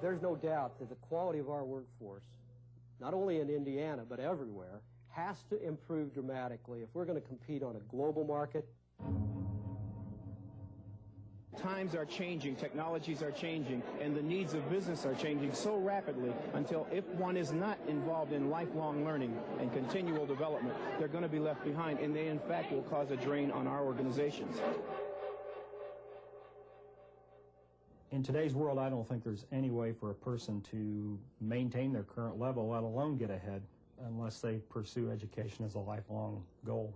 There's no doubt that the quality of our workforce, not only in Indiana but everywhere, has to improve dramatically if we're going to compete on a global market. Times are changing, technologies are changing, and the needs of business are changing so rapidly until if one is not involved in lifelong learning and continual development, they're going to be left behind, and they in fact will cause a drain on our organizations. In today's world, I don't think there's any way for a person to maintain their current level, let alone get ahead, unless they pursue education as a lifelong goal.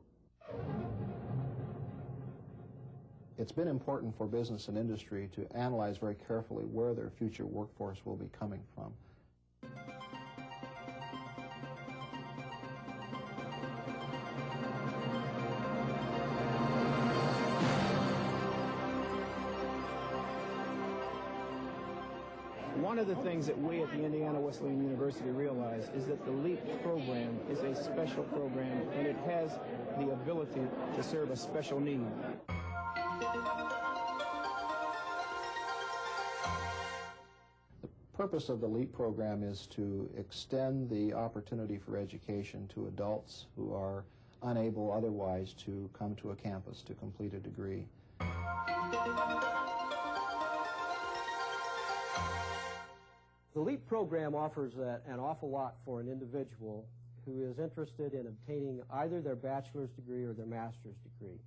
It's been important for business and industry to analyze very carefully where their future workforce will be coming from. One of the things that we at the Indiana Wesleyan University realize is that the LEAP program is a special program, and it has the ability to serve a special need. The purpose of the LEAP program is to extend the opportunity for education to adults who are unable otherwise to come to a campus to complete a degree. The LEAP program offers an awful lot for an individual who is interested in obtaining either their bachelor's degree or their master's degree.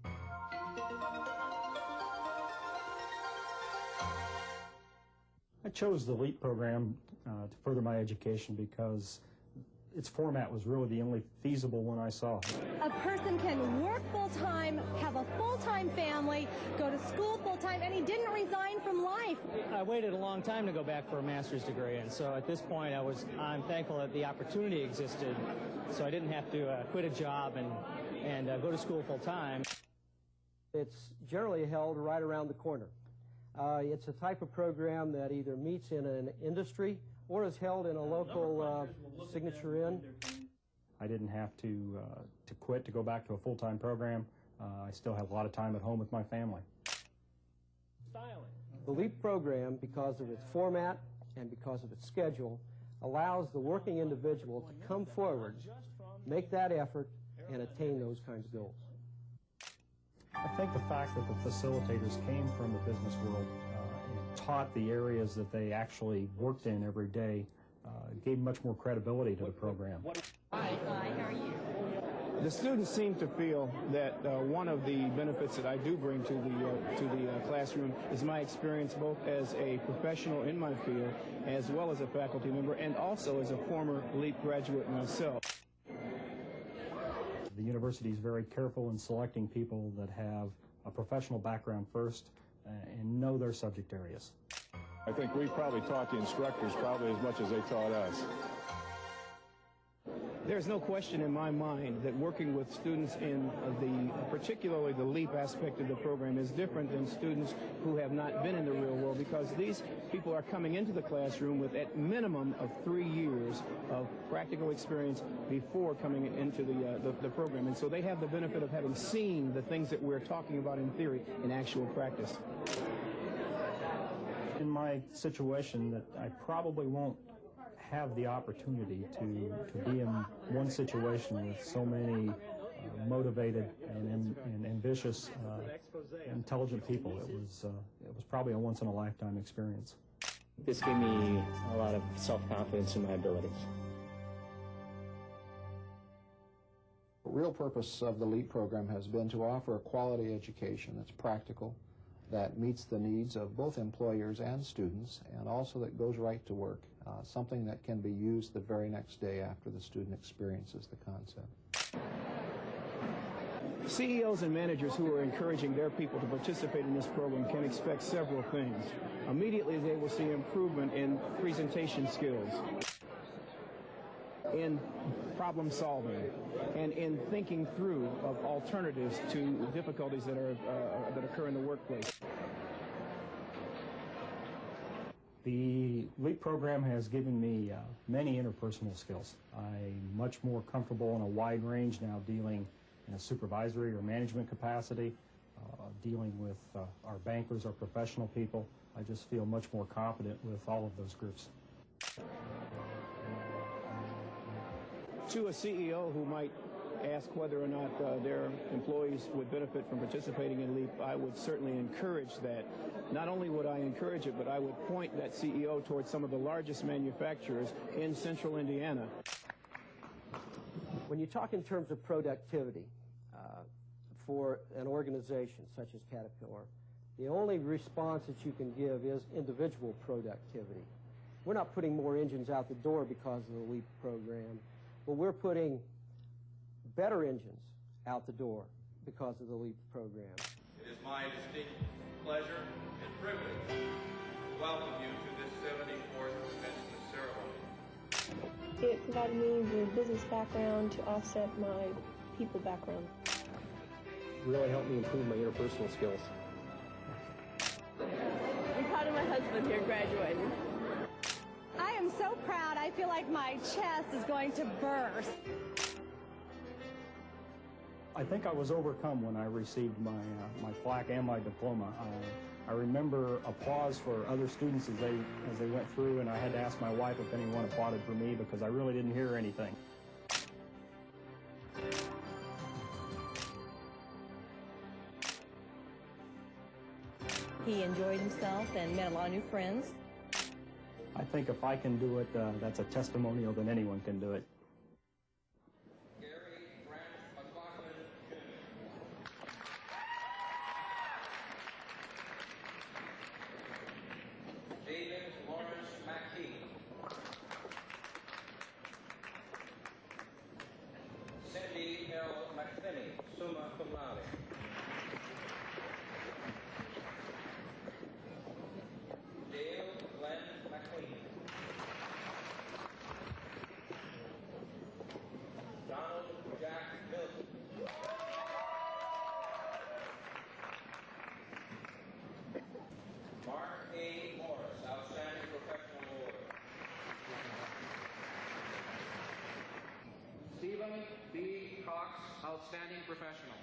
I chose the LEAP program to further my education because its format was really the only feasible one I saw. A person can work full-time, have a full-time family, go to school full-time, and he didn't resign from life. I waited a long time to go back for a master's degree, and so at this point I'm thankful that the opportunity existed, so I didn't have to quit a job and go to school full-time. It's generally held right around the corner. It's a type of program that either meets in an industry or is held in a local signature in. I didn't have to quit to go back to a full-time program. I still have a lot of time at home with my family. The LEAP program, because of its format and because of its schedule, allows the working individual to come forward, make that effort, and attain those kinds of goals. I think the fact that the facilitators came from the business world and taught the areas that they actually worked in every day gave much more credibility to the program. Hi, how are you? The students seem to feel that one of the benefits that I do bring to the classroom is my experience both as a professional in my field as well as a faculty member and also as a former LEAP graduate myself. The university is very careful in selecting people that have a professional background first and know their subject areas. I think we probably taught the instructors probably as much as they taught us. There's no question in my mind that working with students in particularly the LEAP aspect of the program is different than students who have not been in the real world, because these people are coming into the classroom with at minimum of 3 years of practical experience before coming into the program. And so they have the benefit of having seen the things that we're talking about in theory in actual practice. In my situation, that I probably won't have the opportunity to be in one situation with so many motivated and ambitious, intelligent people. It was probably a once-in-a-lifetime experience. This gave me a lot of self-confidence in my abilities. The real purpose of the LEAP program has been to offer a quality education that's practical, that meets the needs of both employers and students, and also that goes right to work, something that can be used the very next day after the student experiences the concept. CEOs and managers who are encouraging their people to participate in this program can expect several things. Immediately, they will see improvement in presentation skills, in problem solving, and in thinking through of alternatives to difficulties that occur in the workplace. The LEAP program has given me many interpersonal skills. I'm much more comfortable in a wide range now, dealing in a supervisory or management capacity, dealing with our bankers, our professional people. I just feel much more confident with all of those groups. To a CEO who might ask whether or not their employees would benefit from participating in LEAP, I would certainly encourage that. Not only would I encourage it, but I would point that CEO towards some of the largest manufacturers in central Indiana. When you talk in terms of productivity for an organization such as Caterpillar, the only response that you can give is individual productivity. We're not putting more engines out the door because of the LEAP program, but we're putting better engines out the door because of the LEAP program. It is my distinct pleasure and privilege to welcome you to this 74th commencement ceremony. It provided me the business background to offset my people background. Really helped me improve my interpersonal skills. I'm proud of my husband here graduating. I am so proud. I feel like my chest is going to burst. I think I was overcome when I received my plaque and my diploma. I remember applause for other students as they went through, and I had to ask my wife if anyone applauded for me because I really didn't hear anything. He enjoyed himself and met a lot of new friends. I think if I can do it, that's a testimonial that anyone can do it. Summa cum laude. Dale Glenn McLean. Donald Jack Milton. Mark A. Morris, Outstanding Professional Award. Stephen B. Cox, Outstanding Professional.